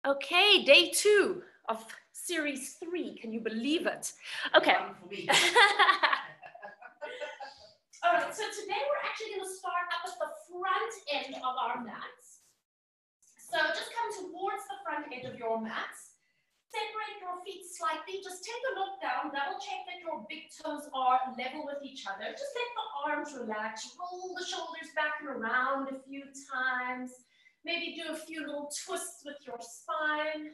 Okay, day 2 of series 3. Can you believe it? Okay. All right, so today we're actually going to start up at the front end of our mats. So just come towards the front edge of your mats. Separate your feet slightly. Just take a look down. Double check that your big toes are level with each other. Just let the arms relax. Roll the shoulders back and around a few times. Maybe do a few little twists with your spine.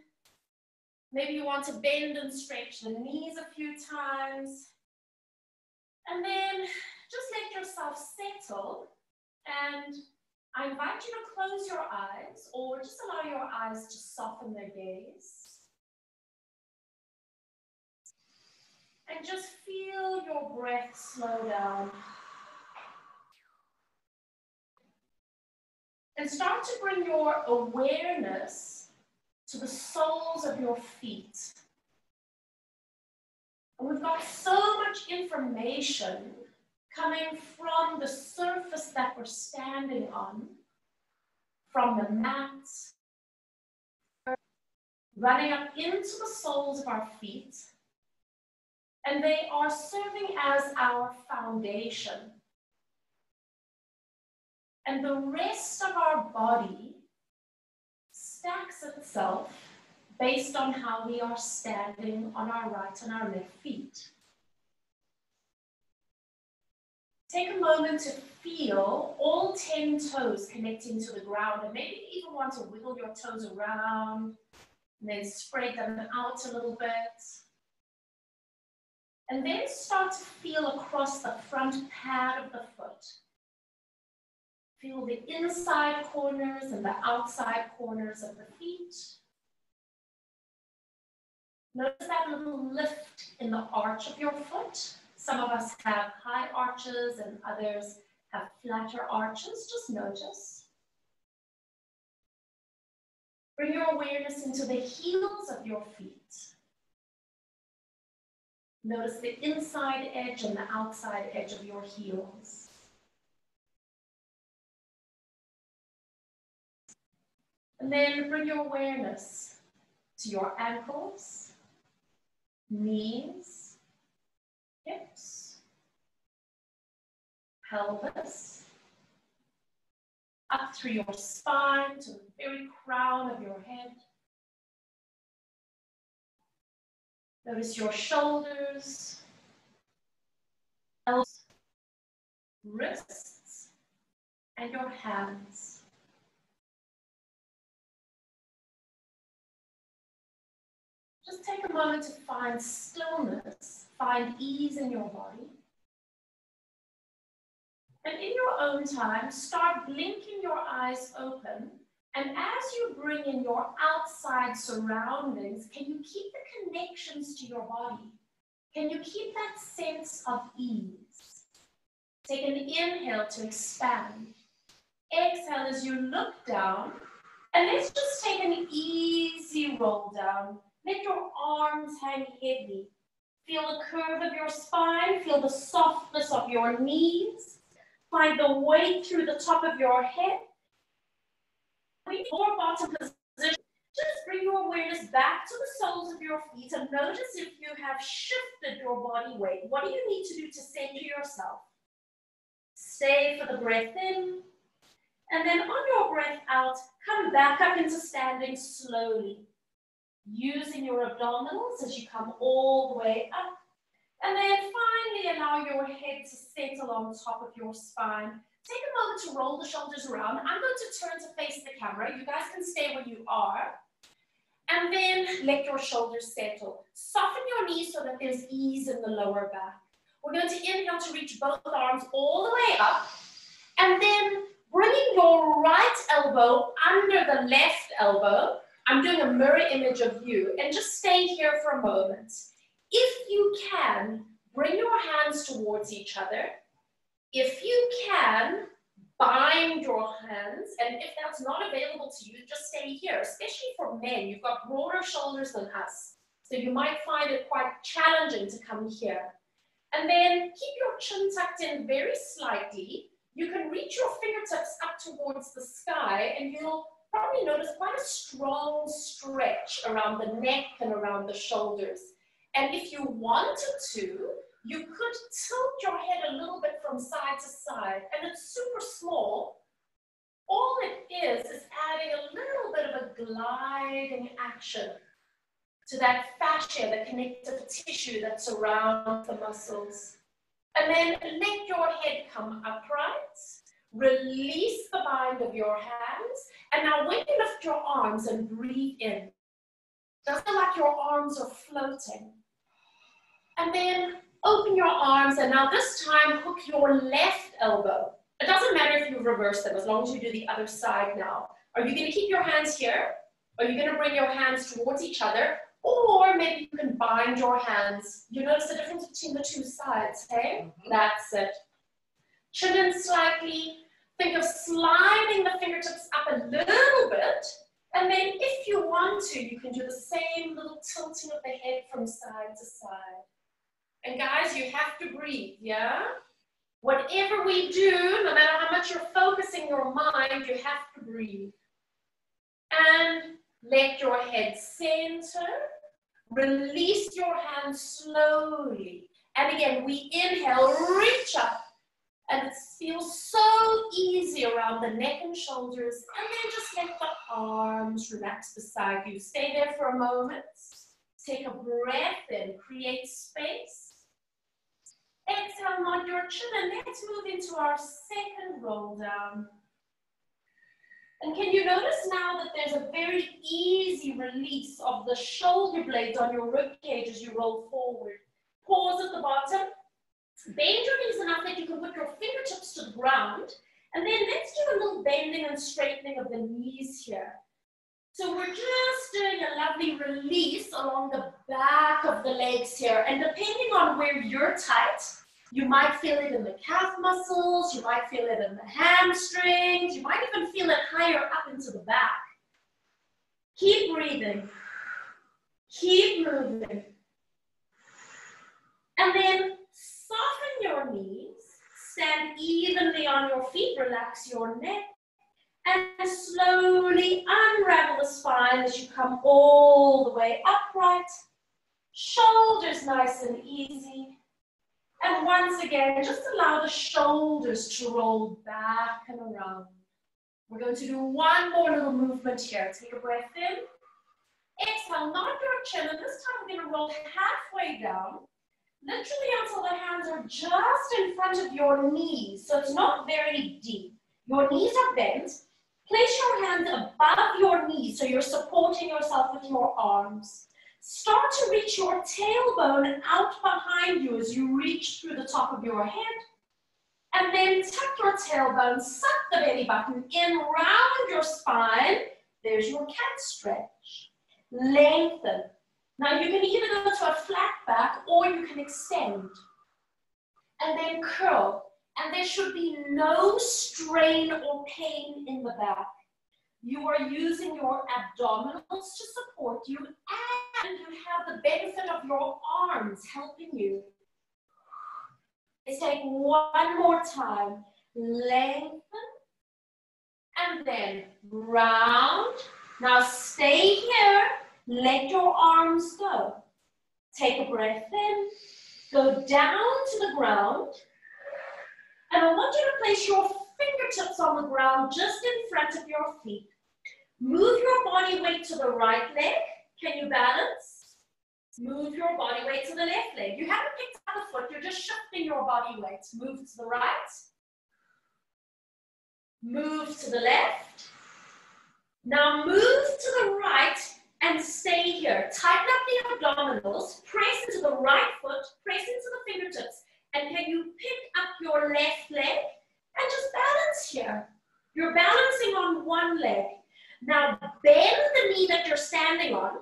Maybe you want to bend and stretch the knees a few times. And then just let yourself settle. And I invite you to close your eyes or just allow your eyes to soften their gaze. And just feel your breath slow down. And start to bring your awareness to the soles of your feet. And we've got so much information coming from the surface that we're standing on, from the mat, running up into the soles of our feet, and they are serving as our foundation. And the rest of our body stacks itself based on how we are standing on our right and our left feet. Take a moment to feel all 10 toes connecting to the ground, and maybe you even want to wiggle your toes around and then spread them out a little bit. And then start to feel across the front pad of the foot. Feel the inside corners and the outside corners of the feet. Notice that little lift in the arch of your foot. Some of us have high arches and others have flatter arches. Just notice. Bring your awareness into the heels of your feet. Notice the inside edge and the outside edge of your heels. And then bring your awareness to your ankles, knees, hips, pelvis, up through your spine to the very crown of your head. Notice your shoulders, elbows, wrists, and your hands. Just take a moment to find stillness, find ease in your body. And in your own time, start blinking your eyes open. And as you bring in your outside surroundings, can you keep the connections to your body? Can you keep that sense of ease? Take an inhale to expand. Exhale as you look down. And let's just take an easy roll down. Let your arms hang heavy. Feel the curve of your spine. Feel the softness of your knees. Find the weight through the top of your head. Or bottom position. Just bring your awareness back to the soles of your feet and notice if you have shifted your body weight. What do you need to do to center yourself? Stay for the breath in. And then on your breath out, come back up into standing slowly. Using your abdominals as you come all the way up. And then finally allow your head to settle on top of your spine. Take a moment to roll the shoulders around. I'm going to turn to face the camera. You guys can stay where you are. And then let your shoulders settle. Soften your knees so that there's ease in the lower back. We're going to inhale to reach both arms all the way up. And then bringing your right elbow under the left elbow. I'm doing a mirror image of you. And just stay here for a moment. If you can, bring your hands towards each other. If you can, bind your hands, and if that's not available to you, just stay here, especially for men. You've got broader shoulders than us, so you might find it quite challenging to come here. And then keep your chin tucked in very slightly. You can reach your fingertips up towards the sky, and you'll probably notice quite a strong stretch stretch around the neck and around the shoulders. And if you wanted to, you could tilt your head a little bit from side to side, and it's super small. All it is adding a little bit of a gliding action to that fascia, the connective tissue that surrounds the muscles. And then let your head come upright. Release the bind of your hands. And now when you lift your arms and breathe in, just feel like your arms are floating. And then open your arms, and now this time hook your left elbow. It doesn't matter if you reverse them, as long as you do the other side now. Are you going to keep your hands here? Are you going to bring your hands towards each other? Or maybe you can bind your hands. You notice the difference between the two sides, hey? That's it. Chin in slightly. Think of sliding the fingertips up a little bit. And then if you want to, you can do the same little tilting of the head from side to side. And guys, you have to breathe, yeah? Whatever we do, no matter how much you're focusing your mind, you have to breathe. And let your head center. Release your hands slowly. And again, we inhale, reach up. And it feels so easy around the neck and shoulders. And then just let the arms relax beside you. Stay there for a moment. Take a breath in, create space. Exhale, nod your chin, and let's move into our second roll down. And can you notice now that there's a very easy release of the shoulder blades on your rib cage as you roll forward. Pause at the bottom. Bend your knees enough that you can put your fingertips to the ground. And then let's do a little bending and straightening of the knees here. So we're just doing a lovely release along the back of the legs here. And depending on where you're tight, you might feel it in the calf muscles, you might feel it in the hamstrings, you might even feel it higher up into the back. Keep breathing. Keep moving. And then soften your knees, stand evenly on your feet, relax your neck. And slowly unravel the spine as you come all the way upright. Shoulders nice and easy. And once again, just allow the shoulders to roll back and around. We're going to do one more little movement here. Take a breath in. Exhale, nod your chin. And this time we're going to roll halfway down. Literally until the hands are just in front of your knees. So it's not very deep. Your knees are bent. Place your hands above your knees so you're supporting yourself with your arms. Start to reach your tailbone out behind you as you reach through the top of your head. And then tuck your tailbone, suck the belly button in, round your spine. There's your cat stretch. Lengthen. Now you can either go to a flat back or you can extend. And then curl. And there should be no strain or pain in the back. You are using your abdominals to support you, and you have the benefit of your arms helping you. Let's take one more time. Lengthen, and then round. Now stay here. Let your arms go. Take a breath in. Go down to the ground. And I want you to place your fingertips on the ground just in front of your feet. Move your body weight to the right leg. Can you balance? Move your body weight to the left leg. You haven't picked up the foot, you're just shifting your body weight. Move to the right. Move to the left. Now move to the right and stay here. Tighten up the abdominals, press into the right foot, press into the fingertips. And can you pick up your left leg and just balance here? You're balancing on one leg. Now bend the knee that you're standing on.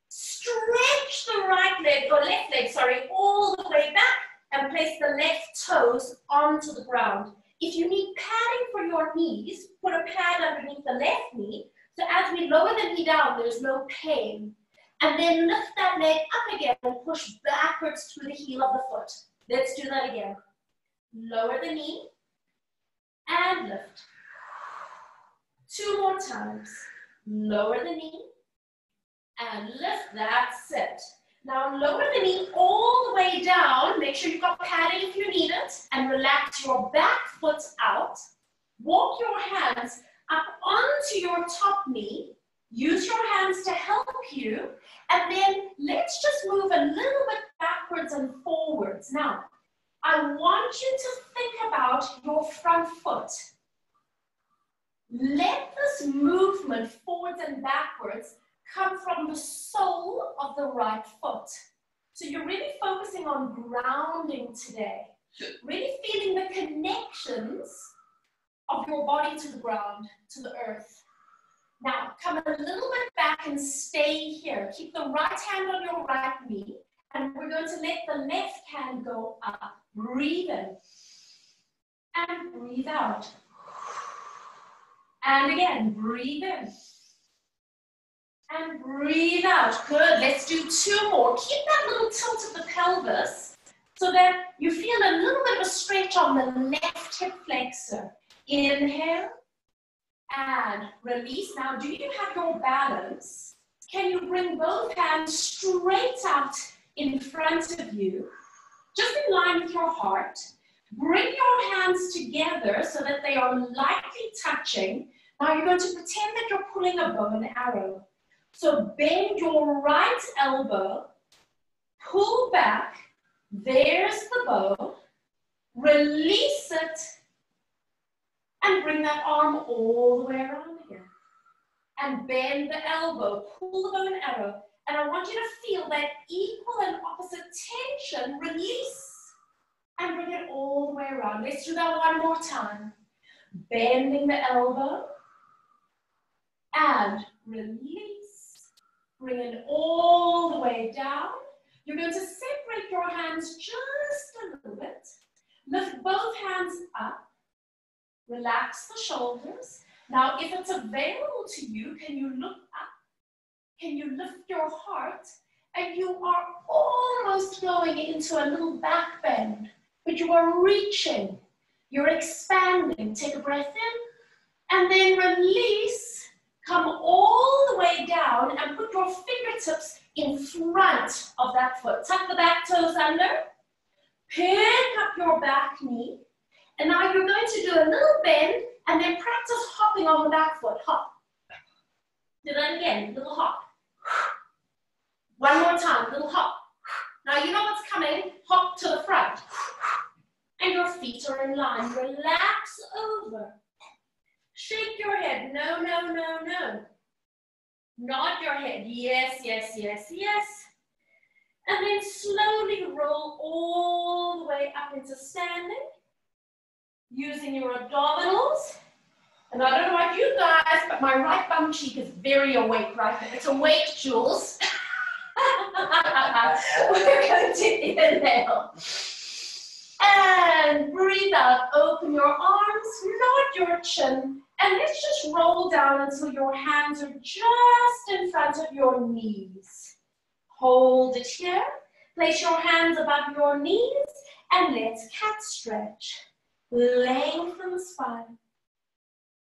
Stretch the right leg, or left leg, sorry, all the way back and place the left toes onto the ground. If you need padding for your knees, put a pad underneath the left knee. So as we lower the knee down, there's no pain. And then lift that leg up again and push backwards through the heel of the foot. Let's do that again. Lower the knee and lift. 2 more times. Lower the knee And lift, that's it. Now lower the knee all the way down. Make sure you've got padding if you need it. And relax your back foot out. Walk your hands up onto your top knee. Use your hands to help you. And then let's just move a little bit backwards and forwards. Now, I want you to think about your front foot. Let this movement forwards and backwards come from the sole of the right foot. So you're really focusing on grounding today. Really feeling the connections of your body to the ground, to the earth. Now, come a little bit back and stay here. Keep the right hand on your right knee, and we're going to let the left hand go up. Breathe in, and breathe out. And again, breathe in, and breathe out. Good, let's do 2 more. Keep that little tilt of the pelvis so that you feel a little bit of a stretch on the left hip flexor. Inhale and release. Now, do you have your balance? Can you bring both hands straight out in front of you, just in line with your heart? Bring your hands together so that they are lightly touching. Now, you're going to pretend that you're pulling a bow and arrow. So bend your right elbow, pull back, there's the bow, release it, and bring that arm all the way around here. And bend the elbow, pull the bow and arrow. And I want you to feel that equal and opposite tension, release, and bring it all the way around. Let's do that one more time. Bending the elbow, and release. Bring it all the way down. You're going to separate your hands just a little bit. Lift both hands up. Relax the shoulders. Now, if it's available to you, can you look up? Can you lift your heart? And you are almost going into a little back bend, but you are reaching. You're expanding. Take a breath in, and then release. Come all the way down and put your fingertips in front of that foot. Tuck the back toes under. Pick up your back knee. And now you're going to do a little bend and then practice hopping on the back foot. Hop. Do that again, little hop. One more time, little hop. Now you know what's coming. Hop to the front. And your feet are in line. Relax over. Shake your head. No, no, no, no. Nod your head. Yes, yes, yes, yes. And then slowly roll all the way up into standing. Using your abdominals. And I don't know about you guys, but my right bum cheek is very awake right now. It's awake, Jules. We're going to inhale. And breathe out. Open your arms, nod your chin, and let's just roll down until your hands are just in front of your knees. Hold it here. Place your hands above your knees, and let's cat stretch. Lengthen the spine.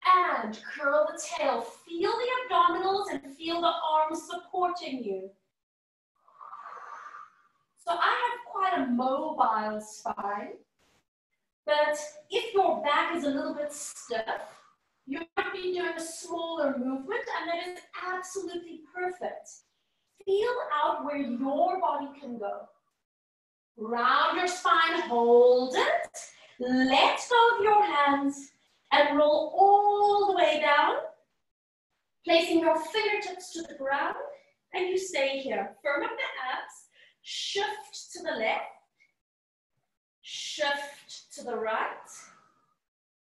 And curl the tail. Feel the abdominals and feel the arms supporting you. So I have quite a mobile spine, but if your back is a little bit stiff, you might be doing a smaller movement, and that is absolutely perfect. Feel out where your body can go. Round your spine, hold it. Let go of your hands and roll all the way down, placing your fingertips to the ground, and you stay here. Firm up the abs, shift to the left, shift to the right,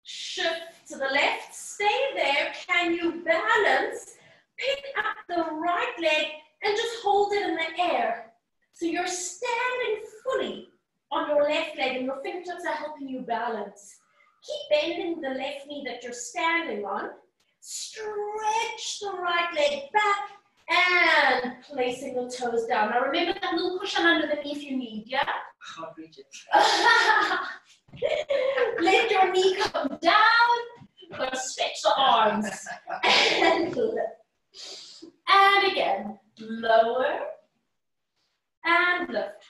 shift to the left, stay there. Can you balance? Pick up the right leg and just hold it in the air. So you're standing fully on your left leg and your fingertips are helping you balance. Keep bending the left knee that you're standing on. Stretch the right leg back and placing the toes down. Now remember that little cushion under the knee if you need, yeah? Can't reach it. Let your knee come down, but stretch the arms. And lift. And again, lower, and lift.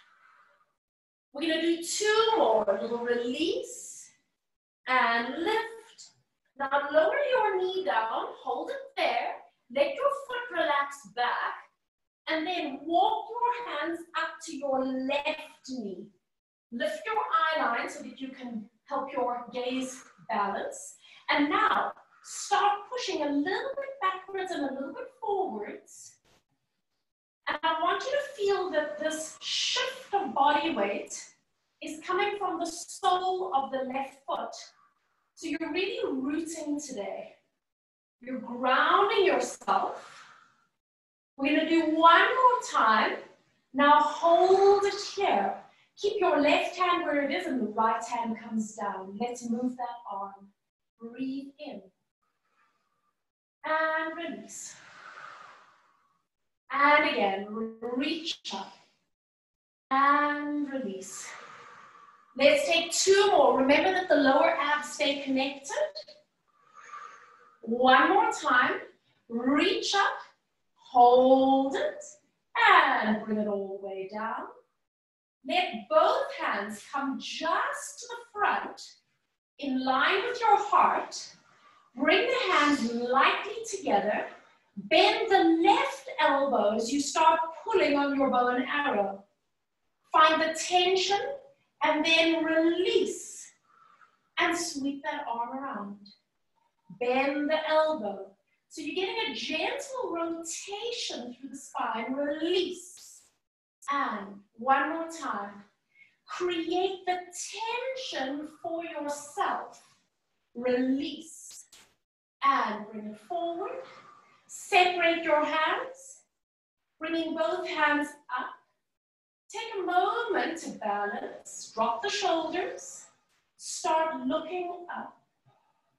We're going to do 2 more. A little release and lift. Now lower your knee down, hold it there, let your foot relax back, and then walk your hands up to your left knee. Lift your eye line so that you can help your gaze balance. And now start pushing a little bit backwards and a little bit forwards. And I want you to feel that this shift of body weight is coming from the sole of the left foot. So you're really rooting today. You're grounding yourself. We're going to do 1 more time. Now hold it here. Keep your left hand where it is and the right hand comes down. Let's move that arm. Breathe in. And release. And again, reach up. And release. Let's take 2 more. Remember that the lower abs stay connected. 1 more time. Reach up, hold it, and bring it all the way down. Let both hands come just to the front, in line with your heart. Bring the hands lightly together. Bend the left elbow as you start pulling on your bow and arrow. Find the tension, and then release. And sweep that arm around. Bend the elbow. So you're getting a gentle rotation through the spine. Release. And 1 more time. Create the tension for yourself. Release. And bring it forward. Separate your hands. Bringing both hands up. Take a moment to balance. Drop the shoulders. Start looking up.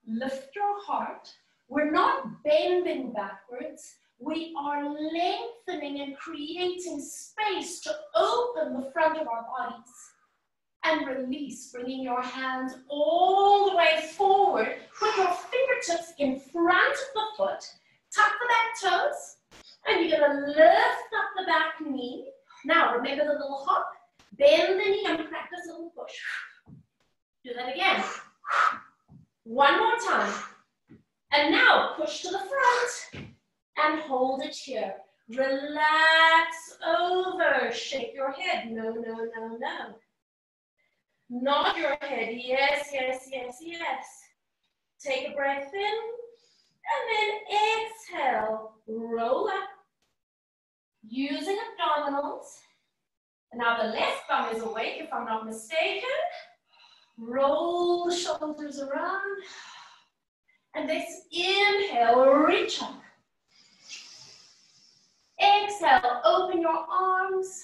Lift your heart. We're not bending backwards. We are lengthening and creating space to open the front of our bodies. And release, bringing your hands all the way forward. Put your fingertips in front of the foot. Tuck the back toes. And you're going to lift up the back knee. Now, remember the little hop. Bend the knee and practice a little push. Do that again. 1 more time. And now, push to the front. And hold it here. Relax over. Shake your head. No, no, no, no. Nod your head. Yes, yes, yes, yes. Take a breath in. And then exhale. Roll up. Using abdominals. And now the left thumb is awake, if I'm not mistaken. Roll the shoulders around. And let's inhale, reach up. Exhale, open your arms,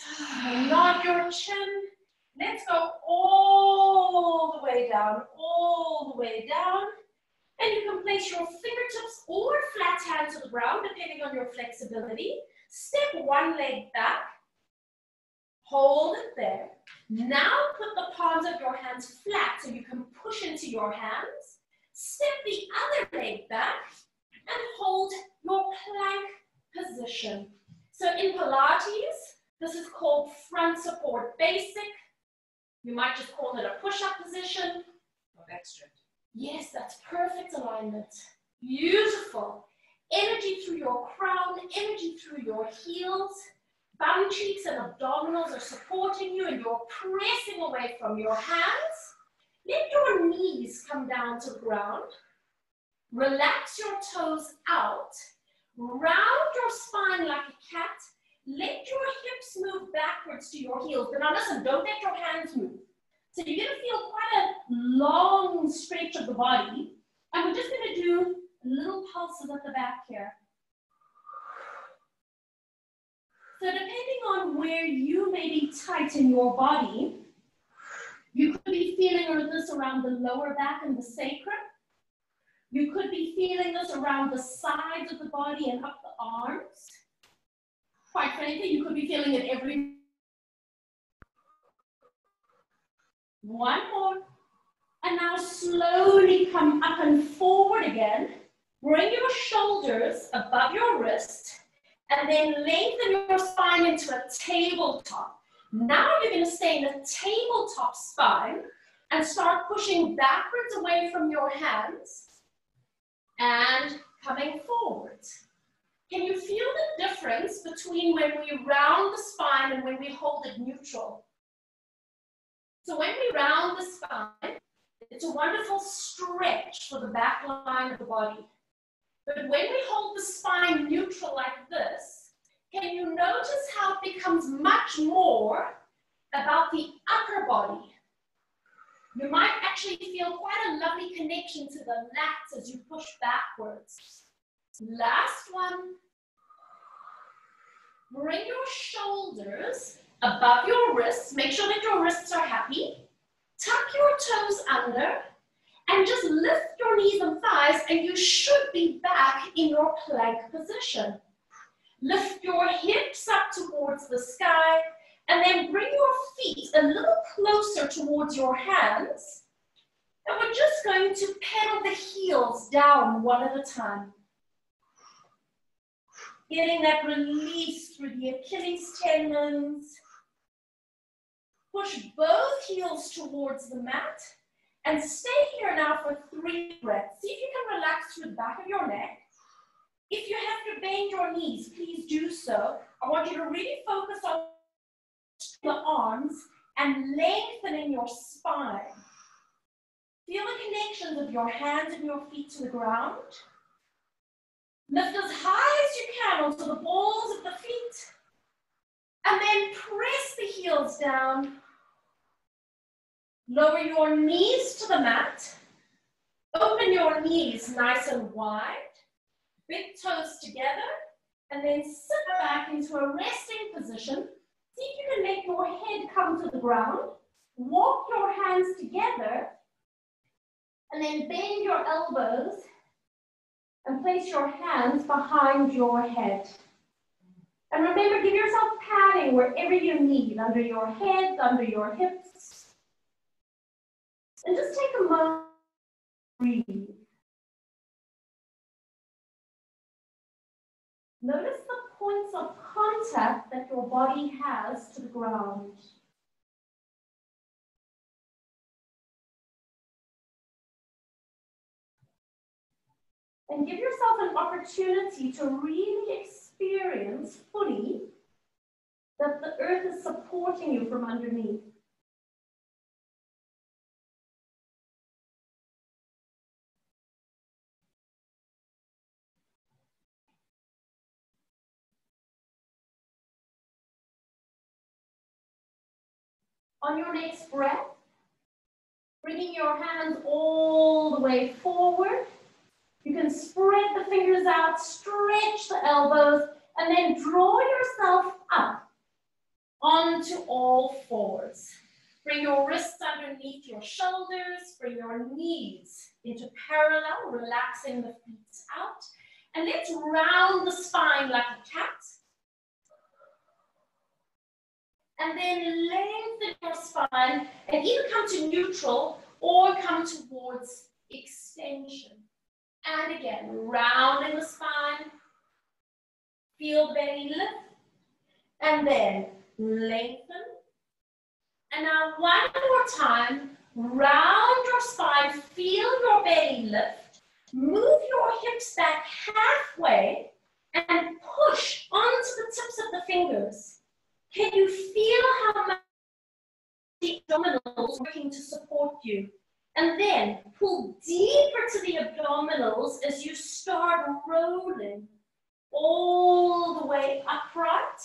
nod your chin. Let's go all the way down, all the way down. And you can place your fingertips or flat hand to the ground, depending on your flexibility. Step 1 leg back. Hold it there. Now put the palms of your hands flat so you can push into your hands. Step the other leg back and hold your plank position. So in Pilates, this is called front support basic. You might just call it a push-up position. Or back straight. Yes, that's perfect alignment. Beautiful. Energy through your crown, energy through your heels. Bum cheeks and abdominals are supporting you and you're pressing away from your hands. Let your knees come down to the ground. Relax your toes out. Round your spine like a cat. Let your hips move backwards to your heels. But now listen, don't let your hands move. So you're going to feel quite a long stretch of the body. And we're just going to do little pulses at the back here. So depending on where you may be tight in your body, you could be feeling this around the lower back and the sacrum. You could be feeling this around the sides of the body and up the arms. Quite frankly, you could be feeling it every. 1 more. And now slowly come up and forward again. Bring your shoulders above your wrist And then lengthen your spine into a tabletop. Now you're going to stay in a tabletop spine and start pushing backwards away from your hands and coming forward. Can you feel the difference between when we round the spine and when we hold it neutral? So when we round the spine, it's a wonderful stretch for the back line of the body. But when we hold the spine neutral like this, can you notice how it becomes much more about the upper body? You might actually feel quite a lovely connection to the lats as you push backwards. Last one. Bring your shoulders above your wrists. Make sure that your wrists are happy. Tuck your toes under and just lift your knees and thighs, and you should be back in your plank position. Lift your hips up towards the sky, and then bring your feet a little closer towards your hands. And we're just going to pedal the heels down one at a time. Getting that release through the Achilles tendons. Push both heels towards the mat. And stay here now for 3 breaths. See if you can relax through the back of your neck. If you have to bend your knees, please do so. I want you to really focus on the arms and lengthening your spine. Feel the connections of your hands and your feet to the ground. Lift as high as you can onto the balls of the feet. And then press the heels down. Lower your knees to the mat. Open your knees nice and wide. Big toes together. And then sit back into a resting position. See if you can make your head come to the ground. Walk your hands together. And then bend your elbows. And place your hands behind your head. And remember, give yourself padding wherever you need, under your head, under your hips. And just take a moment to breathe. Notice the points of contact that your body has to the ground. And give yourself an opportunity to really experience fully that the earth is supporting you from underneath. On your next breath, bringing your hands all the way forward. You can spread the fingers out, stretch the elbows, and then draw yourself up onto all fours. Bring your wrists underneath your shoulders, bring your knees into parallel, relaxing the feet out. And let's round the spine like a cat. And then lengthen your spine and either come to neutral or come towards extension. And again, rounding the spine, feel belly lift, and then lengthen. And now one more time, round your spine, feel your belly lift, move your hips back halfway, and push onto the tips of the fingers. Can you feel how much the abdominals are working to support you? And then pull deeper to the abdominals as you start rolling all the way upright,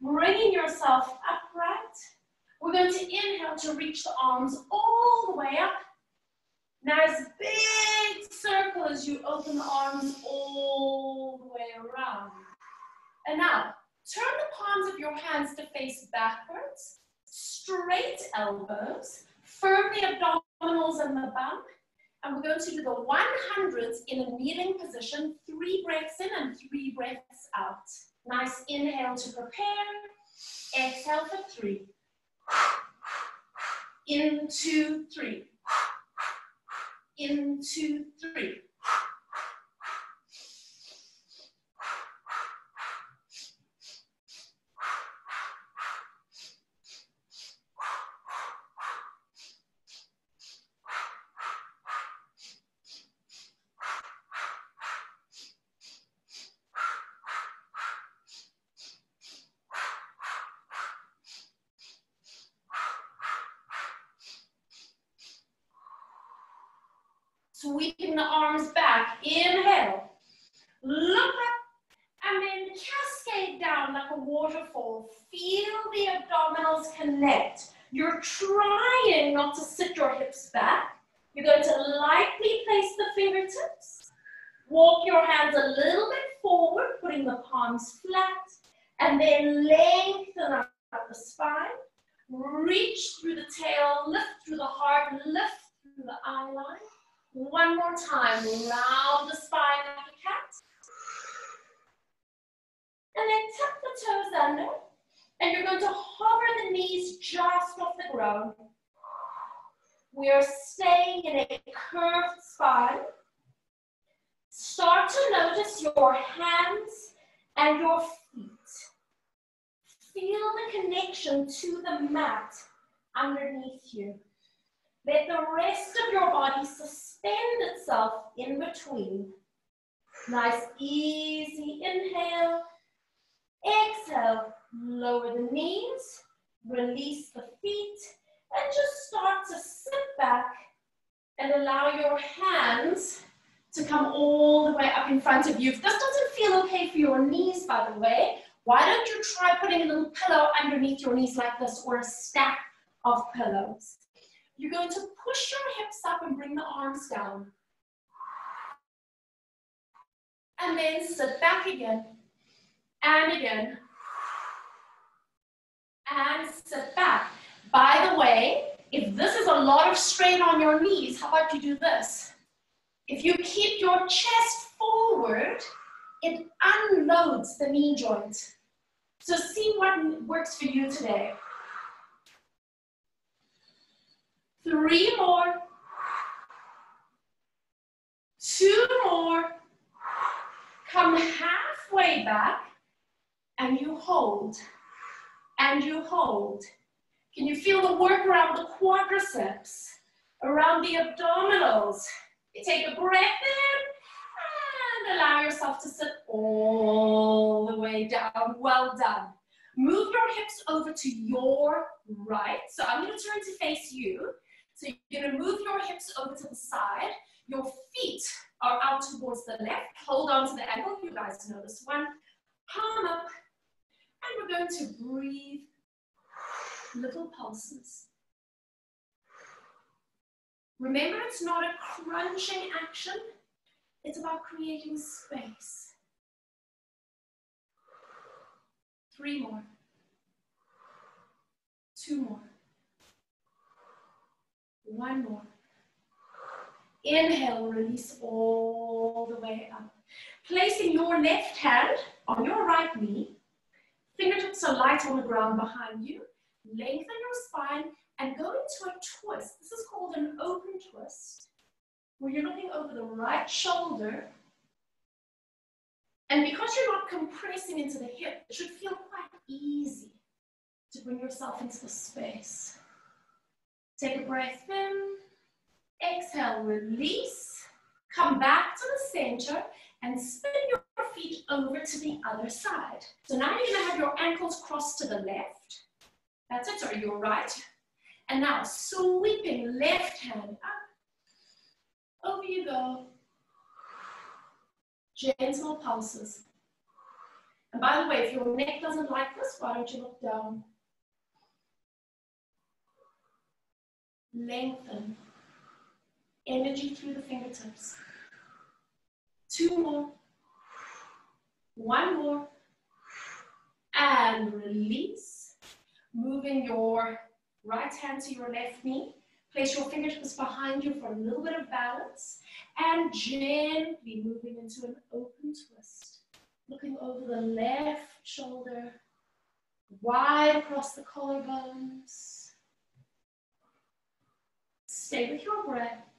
bringing yourself upright. We're going to inhale to reach the arms all the way up. Nice big circle as you open the arms all the way around. And now, turn the palms of your hands to face backwards, straight elbows, firm the abdominals and the bum. And we're going to do the 100s in a kneeling position, 3 breaths in and 3 breaths out. Nice inhale to prepare, exhale for 3. In 2, 3. In 2, 3. Sweeping the arms back. Inhale. Look up. And then cascade down like a waterfall. Feel the abdominals connect. You're trying not to sit your hips back. You're going to lightly place the fingertips. Walk your hands a little bit forward, putting the palms flat. And then lengthen up the spine. Reach through the tail, lift through the heart, lift through the eye line. One more time. Round the spine like a cat. And then tuck the toes under. And you're going to hover the knees just off the ground. We are staying in a curved spine. Start to notice your hands and your feet. Feel the connection to the mat underneath you. Let the rest of your body suspend itself in between. Nice, easy inhale. Exhale, lower the knees, release the feet, and just start to sit back and allow your hands to come all the way up in front of you. If this doesn't feel okay for your knees, by the way, why don't you try putting a little pillow underneath your knees like this, or a stack of pillows. You're going to push your hips up and bring the arms down. And then sit back again. And again. And sit back. By the way, if this is a lot of strain on your knees, how about you do this? If you keep your chest forward, it unloads the knee joint. So see what works for you today. 3 more. 2 more. Come halfway back, and you hold. And you hold. Can you feel the work around the quadriceps, around the abdominals? You take a breath in, and allow yourself to sit all the way down. Well done. Move your hips over to your right. So I'm going to turn to face you. So you're going to move your hips over to the side. Your feet are out towards the left. Hold on to the ankle. You guys know this one. Palm up. And we're going to breathe little pulses. Remember, it's not a crunching action. It's about creating space. 3 more. 2 more. 1 more. Inhale, release all the way up. Placing your left hand on your right knee. Fingertips are light on the ground behind you. Lengthen your spine and go into a twist. This is called an open twist, where you're looking over the right shoulder. And because you're not compressing into the hip, it should feel quite easy to bring yourself into the space. Take a breath in. Exhale, release. Come back to the center and spin your feet over to the other side. So now you're going to have your ankles crossed to the left. That's it, sorry, your right. And now sweeping left hand up. Over you go. Gentle pulses. And by the way, if your neck doesn't like this, why don't you look down? Lengthen. Energy through the fingertips. 2 more. 1 more. And release. Moving your right hand to your left knee. Place your fingertips behind you for a little bit of balance. And gently moving into an open twist. Looking over the left shoulder. Wide across the collarbones. Stay with your breath.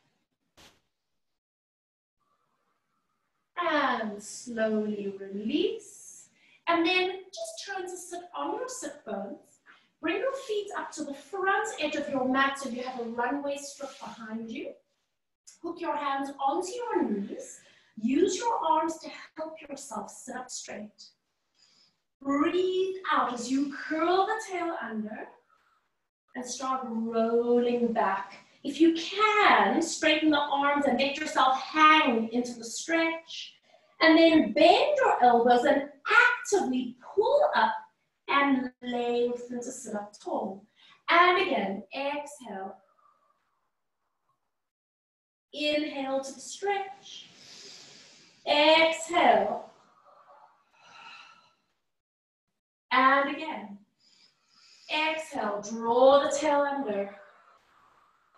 And slowly release. And then just turn to sit on your sit bones. Bring your feet up to the front edge of your mat so you have a runway strip behind you. Hook your hands onto your knees. Use your arms to help yourself sit up straight. Breathe out as you curl the tail under and start rolling back. If you can, straighten the arms and let yourself hang into the stretch. And then bend your elbows and actively pull up and lengthen to sit up tall. And again, exhale. Inhale to the stretch. Exhale. And again. Exhale, draw the tail under.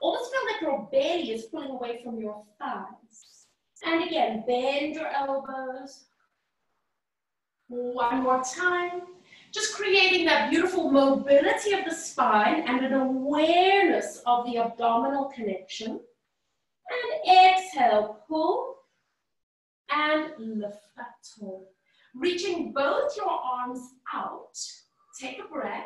Almost feel like your belly is pulling away from your thighs. And again, bend your elbows. One more time. Just creating that beautiful mobility of the spine and an awareness of the abdominal connection. And exhale, pull and lift up tall. Reaching both your arms out. Take a breath.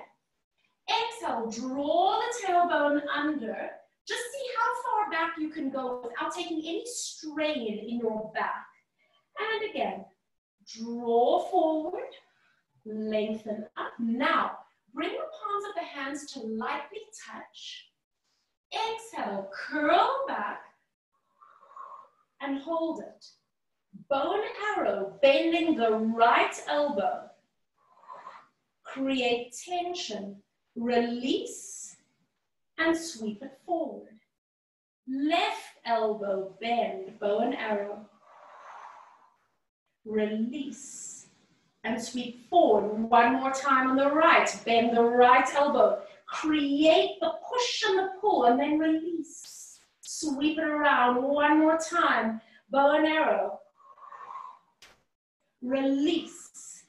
Exhale, draw the tailbone under. Just see how far back you can go without taking any strain in your back. And again, draw forward, lengthen up. Now, bring the palms of the hands to lightly touch. Exhale, curl back and hold it. Bow and arrow, bending the right elbow. Create tension, release, and sweep it forward. Left elbow, bend, bow and arrow. Release, and sweep forward. One more time on the right. Bend the right elbow. Create the push and the pull, and then release. Sweep it around. One more time. Bow and arrow. Release.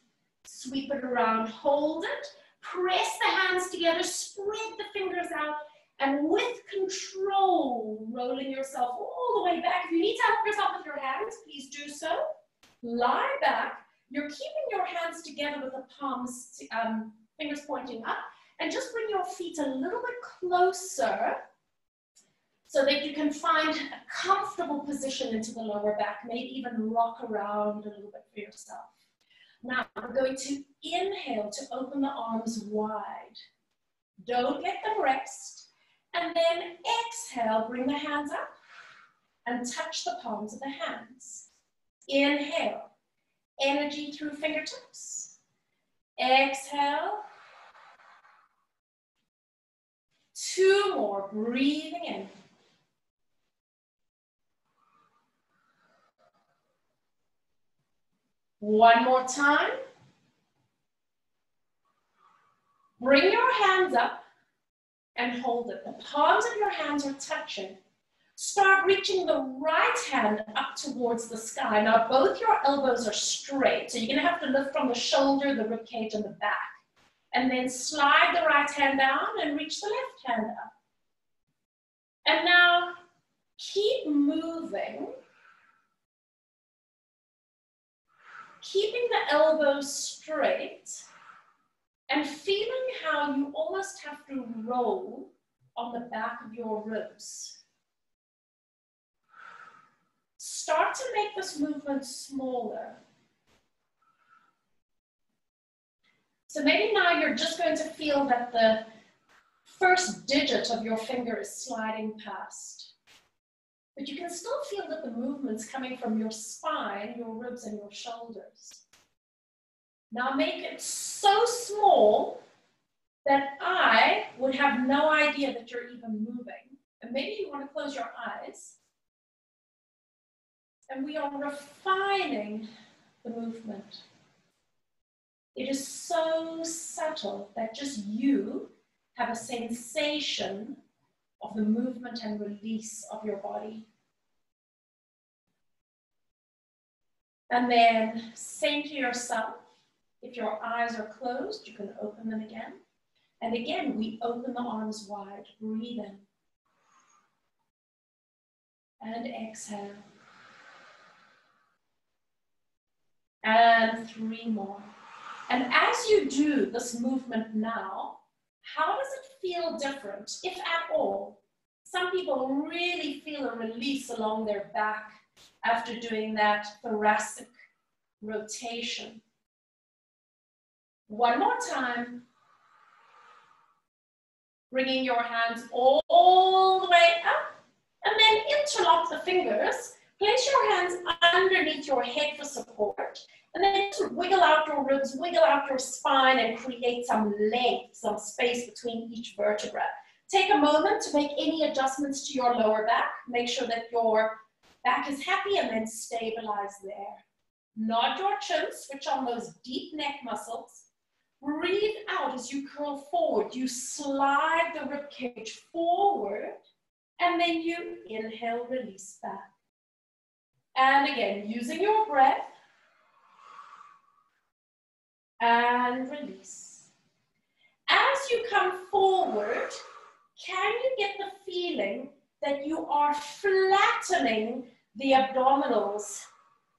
Sweep it around. Hold it. Press the hands together. Spread the fingers out. And with control, rolling yourself all the way back. If you need to help yourself with your hands, please do so. Lie back. You're keeping your hands together with the palms, fingers pointing up. And just bring your feet a little bit closer so that you can find a comfortable position into the lower back. Maybe even rock around a little bit for yourself. Now, we're going to inhale to open the arms wide. Don't let them rest. And then exhale, bring the hands up and touch the palms of the hands. Inhale, energy through fingertips. Exhale. 2 more, breathing in. One more time. Bring your hands up and hold it. The palms of your hands are touching. Start reaching the right hand up towards the sky. Now both your elbows are straight, so you're going to have to lift from the shoulder, the rib cage, and the back. And then slide the right hand down and reach the left hand up. And now keep moving. Keeping the elbows straight and feeling how you almost have to roll on the back of your ribs. Start to make this movement smaller. So maybe now you're just going to feel that the first digit of your finger is sliding past. But you can still feel that the movement's coming from your spine, your ribs, and your shoulders. Now make it so small that I would have no idea that you're even moving. And maybe you want to close your eyes. And we are refining the movement. It is so subtle that just you have a sensation of the movement and release of your body. And then center yourself. If your eyes are closed, you can open them again. And again, we open the arms wide. Breathe in. And exhale. And 3 more. And as you do this movement now, how does it feel different, if at all? Some people really feel a release along their back after doing that thoracic rotation. One more time. Bringing your hands all the way up, and then interlock the fingers. Place your hands underneath your head for support, and then just wiggle out your ribs, wiggle out your spine, and create some length, some space between each vertebra. Take a moment to make any adjustments to your lower back. Make sure that your back is happy, and then stabilize there. Nod your chin, switch on those deep neck muscles. Breathe out as you curl forward. You slide the rib cage forward, and then you inhale, release back. And again, using your breath, and release. As you come forward, can you get the feeling that you are flattening the abdominals?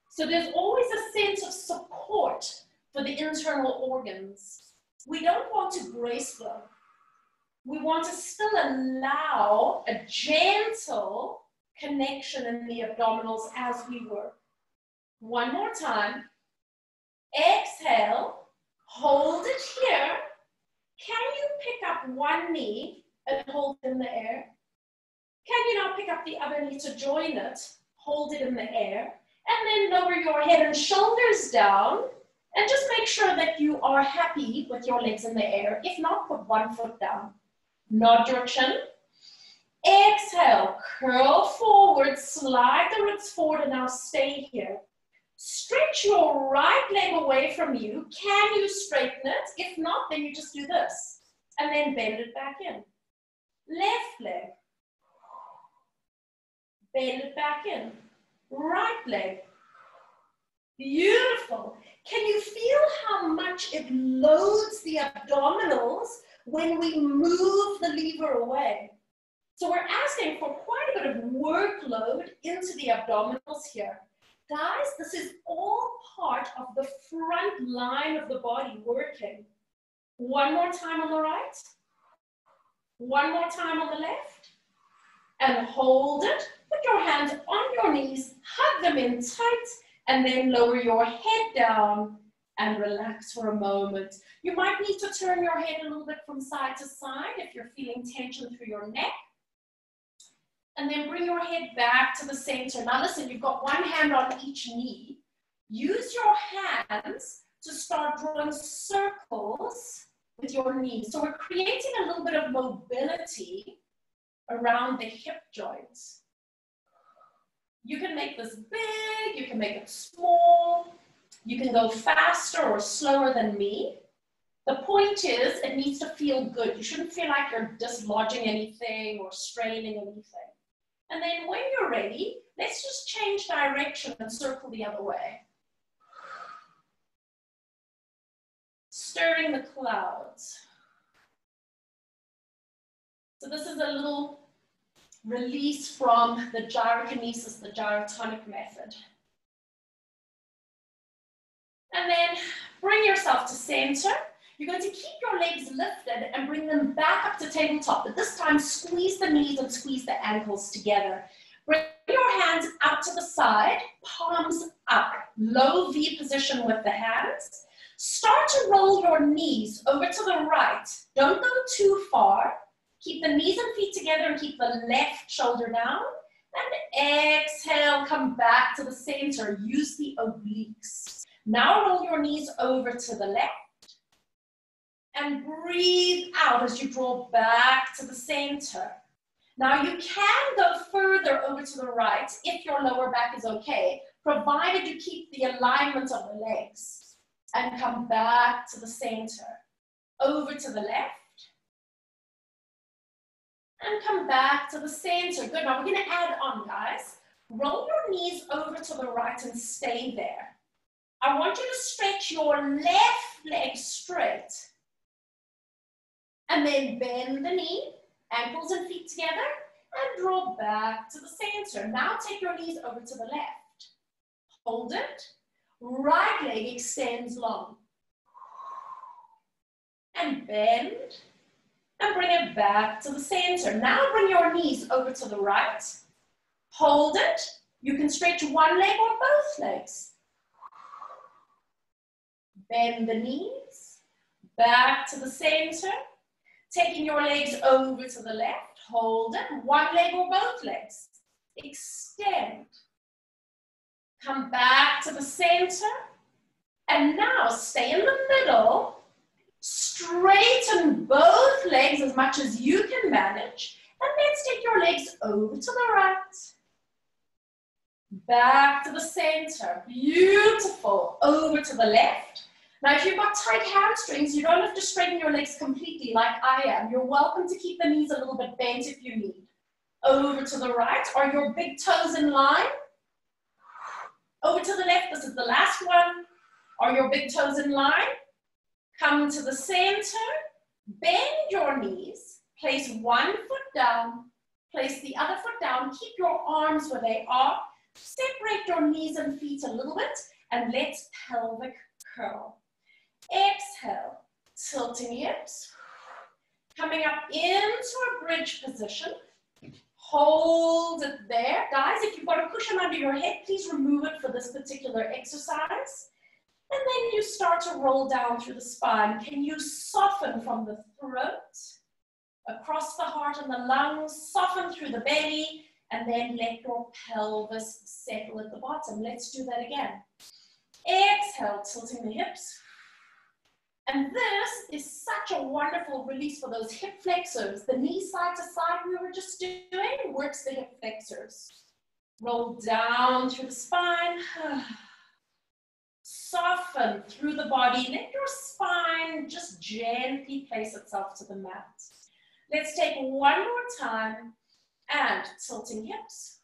So there's always a sense of support for the internal organs. We don't want to brace flow. We want to still allow a gentle connection in the abdominals as we work. One more time. Exhale, hold it here. Can you pick up one knee and hold it in the air? Can you now pick up the other knee to join it, hold it in the air, and then lower your head and shoulders down, and just make sure that you are happy with your legs in the air. If not, put one foot down. Nod your chin. Exhale, curl forward, slide the ribs forward, and now stay here. Stretch your right leg away from you. Can you straighten it? If not, then you just do this. And then bend it back in. Left leg. Bend it back in. Right leg. Beautiful. Can you feel how much it loads the abdominals when we move the lever away? So we're asking for quite a bit of workload into the abdominals here. Guys, this is all part of the front line of the body working. One more time on the right. One more time on the left. And hold it. Put your hands on your knees, hug them in tight, and then lower your head down and relax for a moment. You might need to turn your head a little bit from side to side if you're feeling tension through your neck. And then bring your head back to the center. Now listen, you've got one hand on each knee. Use your hands to start drawing circles with your knees. So we're creating a little bit of mobility around the hip joints. You can make this big, you can make it small, you can go faster or slower than me. The point is, it needs to feel good. You shouldn't feel like you're dislodging anything or straining anything. And then when you're ready, let's just change direction and circle the other way. Stirring the clouds. So this is a little release from the gyrokinesis, the gyrotonic method. And then bring yourself to center. You're going to keep your legs lifted and bring them back up to tabletop, but this time squeeze the knees and squeeze the ankles together. Bring your hands out to the side, palms up, low V position with the hands. Start to roll your knees over to the right. Don't go too far. Keep the knees and feet together and keep the left shoulder down. And exhale, come back to the center. Use the obliques. Now roll your knees over to the left. And breathe out as you draw back to the center. Now you can go further over to the right if your lower back is okay, provided you keep the alignment of the legs. And come back to the center. Over to the left. And come back to the center. Good, now we're gonna add on, guys. Roll your knees over to the right and stay there. I want you to stretch your left leg straight. And then bend the knee, ankles and feet together, and draw back to the center. Now take your knees over to the left. Hold it. Right leg extends long. And bend. And bring it back to the center. Now bring your knees over to the right. Hold it. You can stretch one leg or both legs. Bend the knees. Back to the center. Taking your legs over to the left, hold it, one leg or both legs. Extend. Come back to the center. And now stay in the middle. Straighten both legs as much as you can manage. And let's take your legs over to the right. Back to the center. Beautiful. Over to the left. Now, if you've got tight hamstrings, you don't have to straighten your legs completely like I am. You're welcome to keep the knees a little bit bent if you need. Over to the right. Are your big toes in line? Over to the left. This is the last one. Are your big toes in line? Come to the center. Bend your knees. Place one foot down. Place the other foot down. Keep your arms where they are. Separate your knees and feet a little bit. And let's pelvic curl. Exhale, tilting hips, coming up into a bridge position. Hold it there. Guys, if you've got a cushion under your head, please remove it for this particular exercise. And then you start to roll down through the spine. Can you soften from the throat, across the heart and the lungs, soften through the belly, and then let your pelvis settle at the bottom. Let's do that again. Exhale, tilting the hips. And this is such a wonderful release for those hip flexors. The knee side to side we were just doing works the hip flexors. Roll down through the spine. Soften through the body. Let your spine just gently place itself to the mat. Let's take one more time and tilting hips.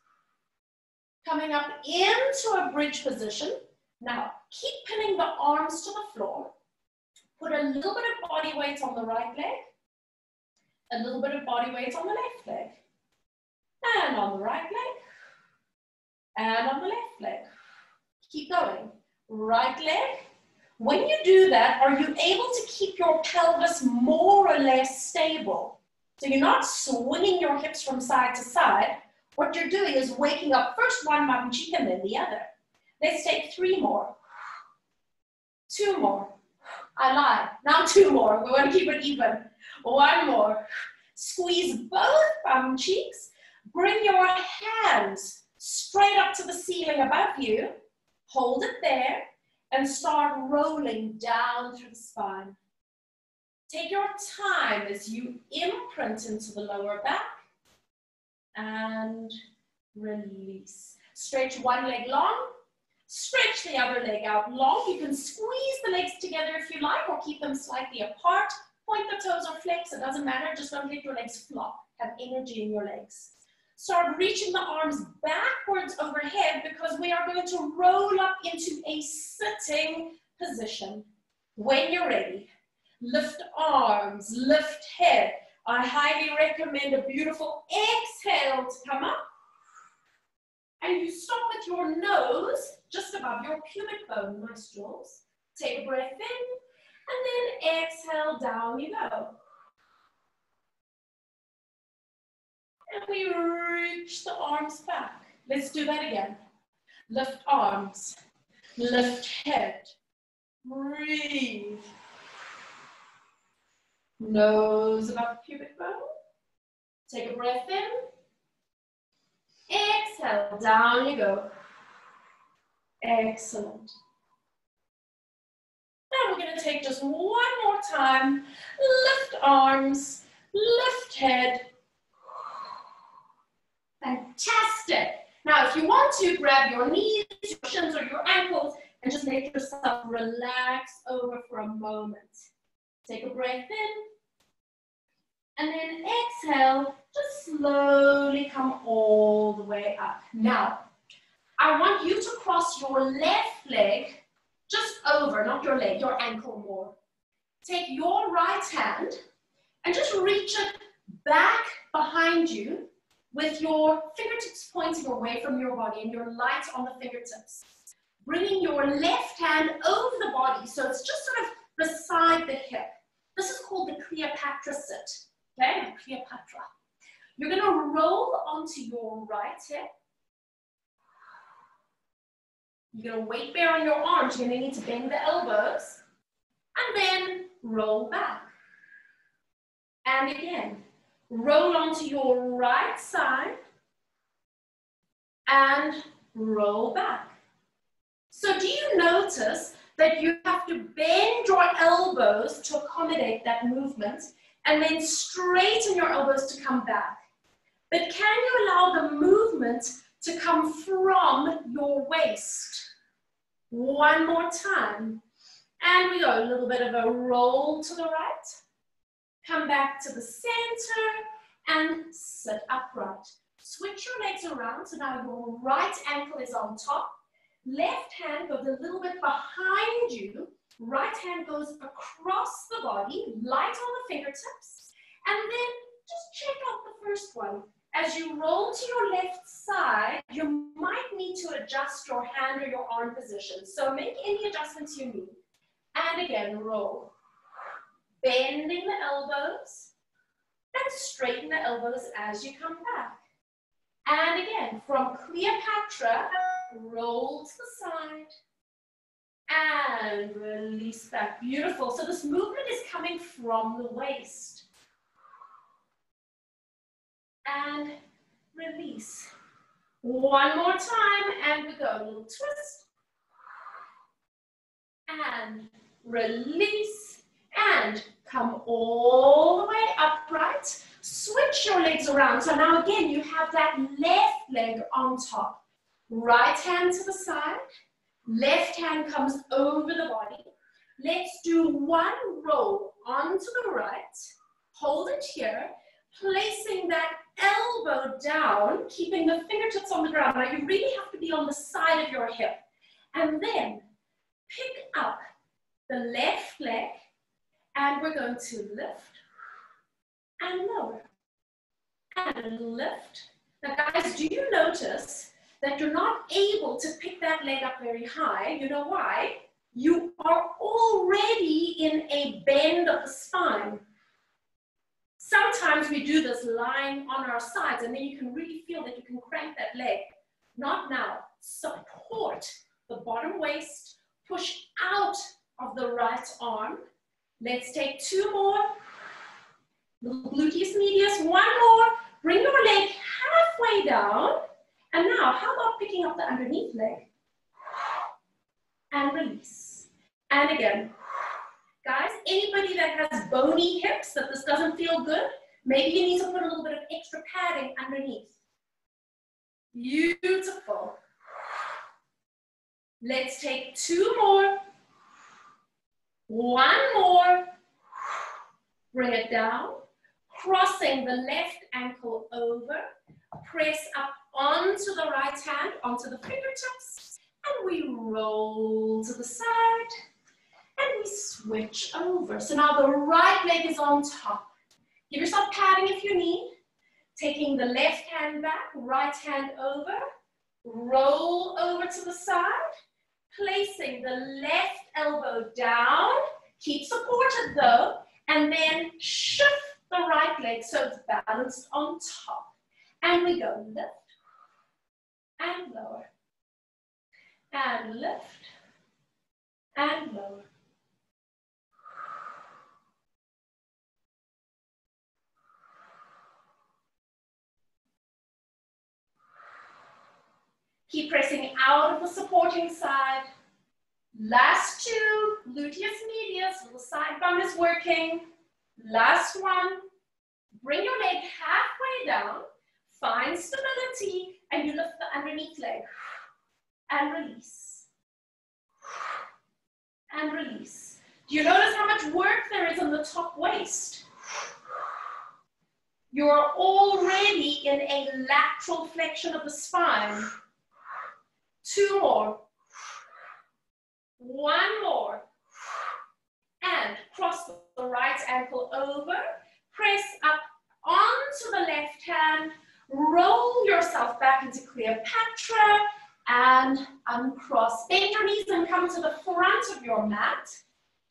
Coming up into a bridge position. Now, keep pinning the arms to the floor. Put a little bit of body weight on the right leg, a little bit of body weight on the left leg, and on the right leg, and on the left leg. Keep going. Right leg. When you do that, are you able to keep your pelvis more or less stable? So you're not swinging your hips from side to side. What you're doing is waking up first one bum cheek and then the other. Let's take 3 more. 2 more. I lied. Now 2 more. We want to keep it even. 1 more. Squeeze both bum cheeks. Bring your hands straight up to the ceiling above you. Hold it there and start rolling down through the spine. Take your time as you imprint into the lower back and release. Stretch one leg long. Stretch the other leg out long. You can squeeze the legs together if you like or keep them slightly apart. Point the toes or flex, it doesn't matter. Just don't let your legs flop. Have energy in your legs. Start reaching the arms backwards overhead because we are going to roll up into a sitting position. When you're ready, lift arms, lift head. I highly recommend a beautiful exhale to come up. And you stop with your nose just above your pubic bone, nostrils. Take a breath in, and then exhale, down you go. And we reach the arms back. Let's do that again. Lift arms, lift head, breathe. Nose above pubic bone. Take a breath in. Exhale, down you go. Excellent. Now we're going to take just one more time. Lift arms, lift head. Fantastic. Now if you want to, grab your knees, your shins, or your ankles and just let yourself relax over for a moment. Take a breath in. And then exhale, just slowly come all the way up. Now, I want you to cross your left leg just over, not your leg, your ankle more. Take your right hand and just reach it back behind you with your fingertips pointing away from your body and your light on the fingertips. Bringing your left hand over the body so it's just sort of beside the hip. This is called the Cleopatra sit. Okay, Cleopatra. You're going to roll onto your right hip. You're going to weight bear on your arms. You're going to need to bend the elbows. And then roll back. And again, roll onto your right side and roll back. So do you notice that you have to bend your elbows to accommodate that movement and then straighten your elbows to come back? But can you allow the movement to come from your waist? One more time. And we go a little bit of a roll to the right. Come back to the center and sit upright. Switch your legs around, so now your right ankle is on top. Left hand goes a little bit behind you. Right hand goes across the body, light on the fingertips. And then just check out the first one. As you roll to your left side, you might need to adjust your hand or your arm position. So make any adjustments you need. And again, roll. Bending the elbows and straighten the elbows as you come back. And again, from Cleopatra, roll to the side and release back. Beautiful. So this movement is coming from the waist. And release. One more time and we go. A little twist. And release. And come all the way upright. Switch your legs around. So now again, you have that left leg on top. Right hand to the side. Left hand comes over the body. Let's do one roll onto the right. Hold it here. Placing that elbow down, keeping the fingertips on the ground. Now you really have to be on the side of your hip. And then pick up the left leg. And we're going to lift and lower and lift. Now guys, do you notice that you're not able to pick that leg up very high? You know why? You are already in a bend of the spine. Sometimes we do this lying on our sides and then you can really feel that you can crank that leg. Not now. Support the bottom waist, push out of the right arm. Let's take two more. Little gluteus medius, one more. Bring your leg halfway down. And now, how about picking up the underneath leg? And release. And again. Guys, anybody that has bony hips, that this doesn't feel good, maybe you need to put a little bit of extra padding underneath. Beautiful. Let's take two more. One more. Bring it down. Crossing the left ankle over. Press up onto the right hand, onto the fingertips. And we roll to the side. And we switch over. So now the right leg is on top. Give yourself padding if you need. Taking the left hand back, right hand over. Roll over to the side. Placing the left elbow down. Keep supported though. And then shift the right leg so it's balanced on top. And we go lift and lower. And lift and lower. Keep pressing out of the supporting side. Last two, gluteus medius, little side bum is working. Last one, bring your leg halfway down, find stability, and you lift the underneath leg. And release. And release. Do you notice how much work there is on the top waist? You're already in a lateral flexion of the spine. Two more. One more. And cross the right ankle over. Press up onto the left hand. Roll yourself back into Cleopatra and uncross. Bend your knees and come to the front of your mat.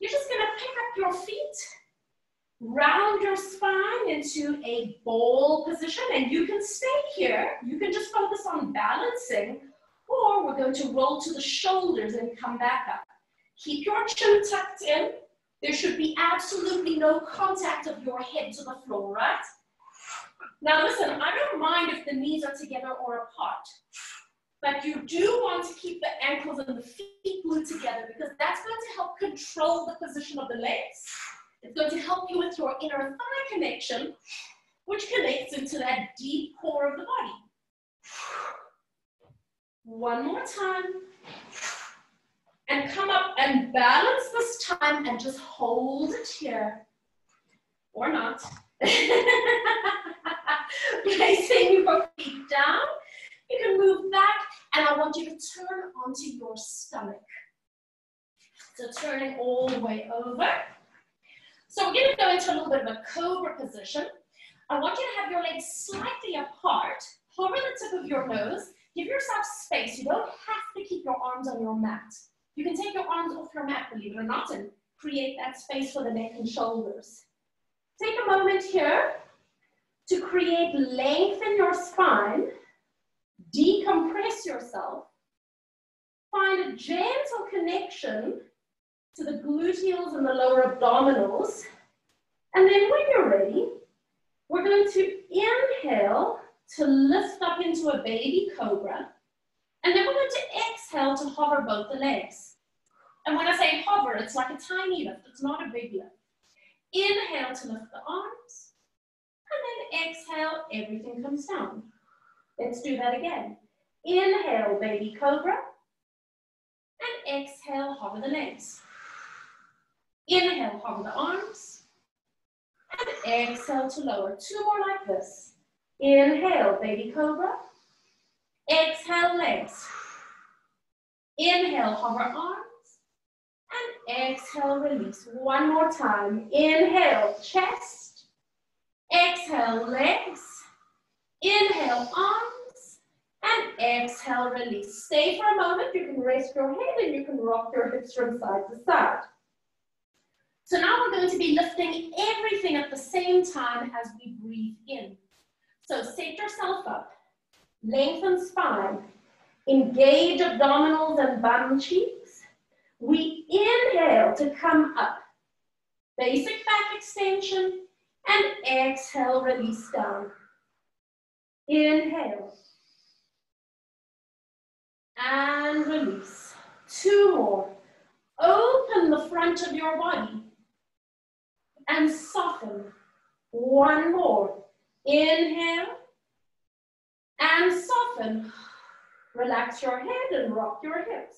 You're just going to pick up your feet. Round your spine into a ball position. And you can stay here. You can just focus on balancing. Or we're going to roll to the shoulders and come back up. Keep your chin tucked in. There should be absolutely no contact of your head to the floor, right? Now listen, I don't mind if the knees are together or apart, but you do want to keep the ankles and the feet glued together because that's going to help control the position of the legs. It's going to help you with your inner thigh connection, which connects into that deep core of the body. One more time. And come up and balance this time and just hold it here. Or not. Placing your feet down. You can move back and I want you to turn onto your stomach. So turning all the way over. So we're going to go into a little bit of a cobra position. I want you to have your legs slightly apart. Hover the tip of your nose. Give yourself space. You don't have to keep your arms on your mat. You can take your arms off your mat, believe it or not, and create that space for the neck and shoulders. Take a moment here to create length in your spine. Decompress yourself. Find a gentle connection to the gluteals and the lower abdominals. And then when you're ready, we're going to inhale to lift up into a baby cobra. And then we're going to exhale to hover both the legs. And when I say hover, it's like a tiny lift. It's not a big lift. Inhale to lift the arms. And then exhale, everything comes down. Let's do that again. Inhale, baby cobra. And exhale, hover the legs. Inhale, hover the arms. And exhale to lower. Two more like this. Inhale, baby cobra. Exhale, legs. Inhale, hover arms. And exhale, release. One more time. Inhale, chest. Exhale, legs. Inhale, arms. And exhale, release. Stay for a moment. You can rest your head and you can rock your hips from side to side. So now we're going to be lifting everything at the same time as we breathe in. So set yourself up. Lengthen spine. Engage abdominals and bum cheeks. We inhale to come up. Basic back extension. And exhale, release down. Inhale. And release. Two more. Open the front of your body. And soften. One more. Inhale. And soften. Relax your head and rock your hips.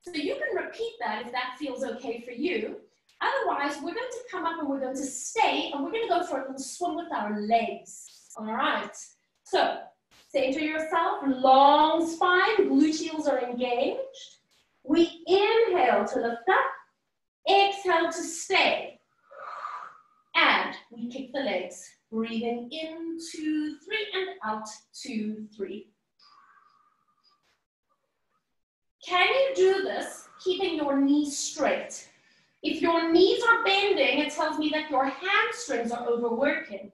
So you can repeat that if that feels okay for you. Otherwise, we're going to come up and we're going to stay and we're going to go for a little swim with our legs. All right. So center yourself, long spine, gluteals are engaged. We inhale to lift up, exhale to stay. And we kick the legs. Breathing in, 2, 3, and out, 2, 3. Can you do this keeping your knees straight? If your knees are bending, it tells me that your hamstrings are overworking.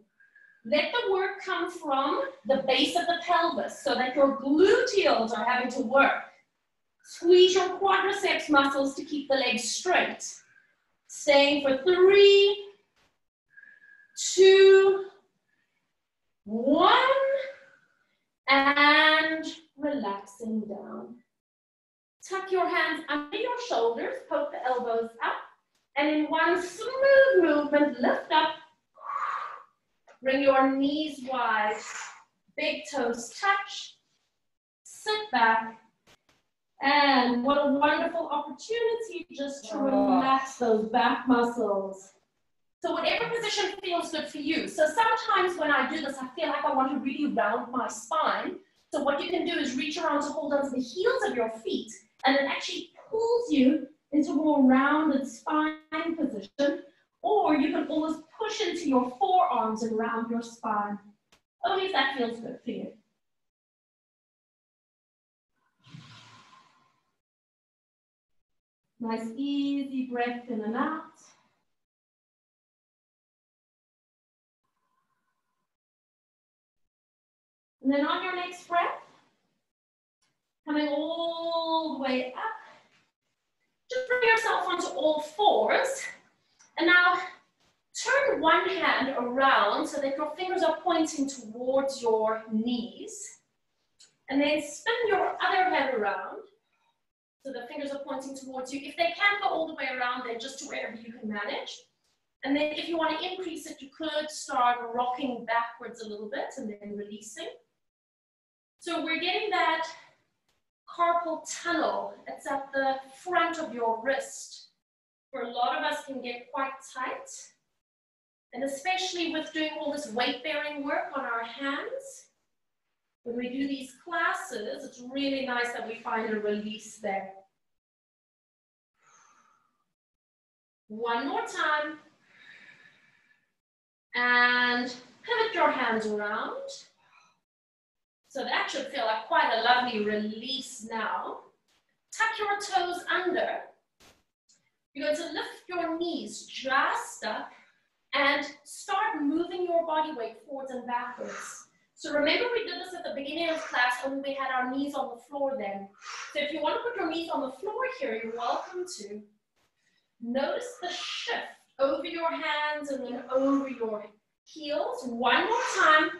Let the work come from the base of the pelvis so that your gluteals are having to work. Squeeze your quadriceps muscles to keep the legs straight. Staying for 3, 2, 1, and relaxing down. Tuck your hands under your shoulders, poke the elbows up, and in one smooth movement, lift up. Bring your knees wide, big toes touch, sit back, and what a wonderful opportunity just to relax those back muscles. So whatever position feels good for you. So sometimes when I do this, I feel like I want to really round my spine. So what you can do is reach around to hold onto the heels of your feet, and it actually pulls you into a more rounded spine position. Or you can always push into your forearms and round your spine. Only if that feels good for you. Nice easy breath in and out. And then on your next breath, coming all the way up, just bring yourself onto all fours. And now turn one hand around so that your fingers are pointing towards your knees. And then spin your other hand around so the fingers are pointing towards you. If they can't go all the way around, then just to wherever you can manage. And then if you want to increase it, you could start rocking backwards a little bit and then releasing. So we're getting that carpal tunnel. It's at the front of your wrist, where a lot of us can get quite tight. And especially with doing all this weight-bearing work on our hands, when we do these classes, it's really nice that we find a release there. One more time. And pivot your hands around. So that should feel like quite a lovely release now. Tuck your toes under. You're going to lift your knees just up and start moving your body weight forwards and backwards. So remember we did this at the beginning of class when we had our knees on the floor then. So if you want to put your knees on the floor here, you're welcome to. Notice the shift over your hands and then over your heels. One more time.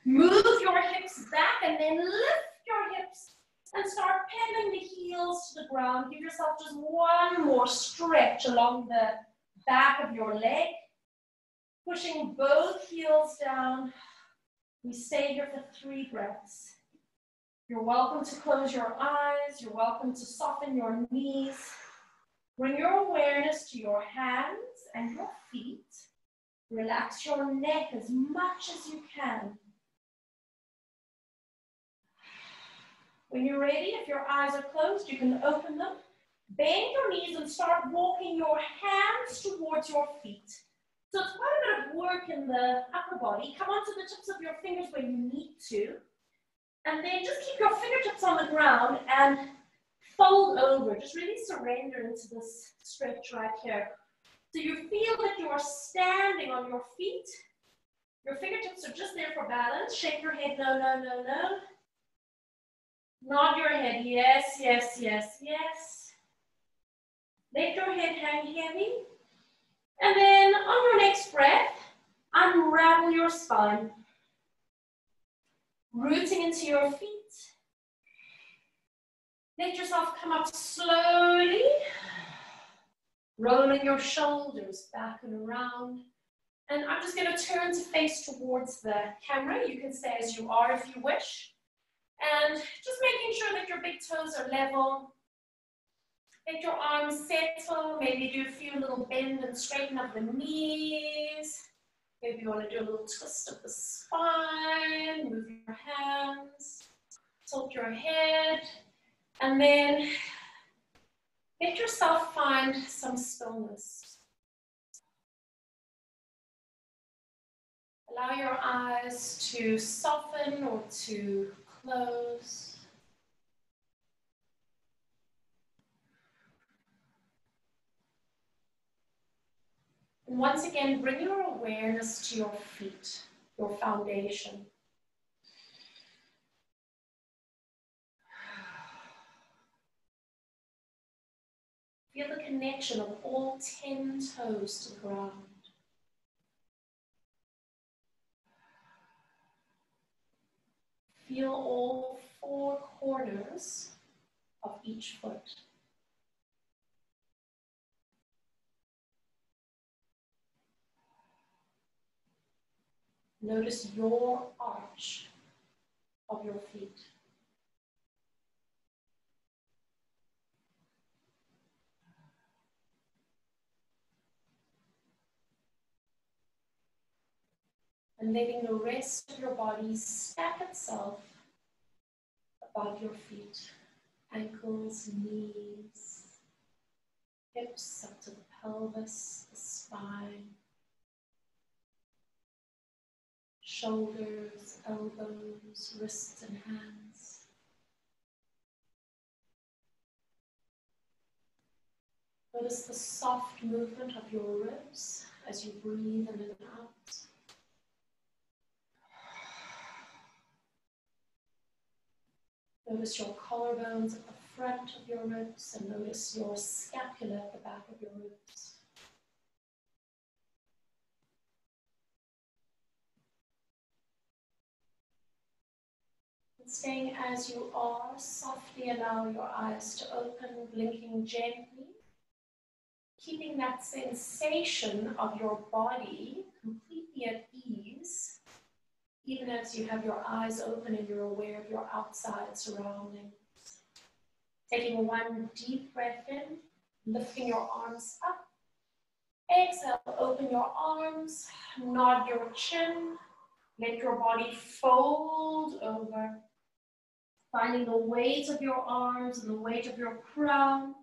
Move your hips back and then lift your hips and start pedaling the heels to the ground. Give yourself just one more stretch along the back of your leg. Pushing both heels down. We stay here for 3 breaths. You're welcome to close your eyes. You're welcome to soften your knees. Bring your awareness to your hands and your feet. Relax your neck as much as you can. When you're ready, if your eyes are closed, you can open them. Bend your knees and start walking your hands towards your feet. So it's quite a bit of work in the upper body. Come onto the tips of your fingers where you need to. And then just keep your fingertips on the ground and fold over. Just really surrender into this stretch right here. So you feel that you are standing on your feet. Your fingertips are just there for balance. Shake your head, no, no, no, no. Nod your head, yes, yes, yes, yes. Let your head hang heavy. And then on your next breath, unravel your spine. Rooting into your feet. Let yourself come up slowly. Rolling your shoulders back and around. And I'm just going to turn to face towards the camera. You can stay as you are if you wish. And just making sure that your big toes are level. Let your arms settle. Maybe do a few little bend and straighten up the knees. Maybe you want to do a little twist of the spine. Move your hands. Tilt your head. And then let yourself find some stillness. Allow your eyes to soften or to close. And once again, bring your awareness to your feet, your foundation. Feel the connection of all 10 toes to the ground. Feel all 4 corners of each foot. Notice your arch of your feet. And letting the rest of your body stack itself above your feet. Ankles, knees, hips up to the pelvis, the spine. Shoulders, elbows, wrists and hands. Notice the soft movement of your ribs as you breathe in and out. Notice your collarbones at the front of your ribs and notice your scapula at the back of your ribs. Staying as you are, softly allow your eyes to open, blinking gently. Keeping that sensation of your body completely at ease, even as you have your eyes open and you're aware of your outside surroundings. Taking one deep breath in, lifting your arms up. Exhale, open your arms, nod your chin, let your body fold over. Finding the weight of your arms and the weight of your crown.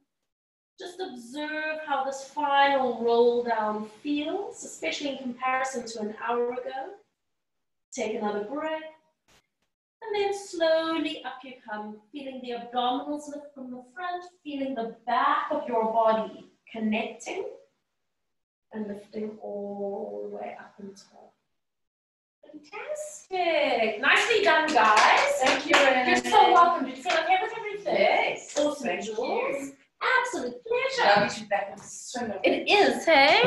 Just observe how this final roll down feels, especially in comparison to an hour ago. Take another breath. And then slowly up you come, feeling the abdominals lift from the front, feeling the back of your body connecting and lifting all the way up and top. Fantastic. Nicely done, guys. Thank you, Renee. You're so welcome. Did you feel okay with everything? Yes. Awesome, Jules. Absolute pleasure. Love you to be back in the swim. It is, hey?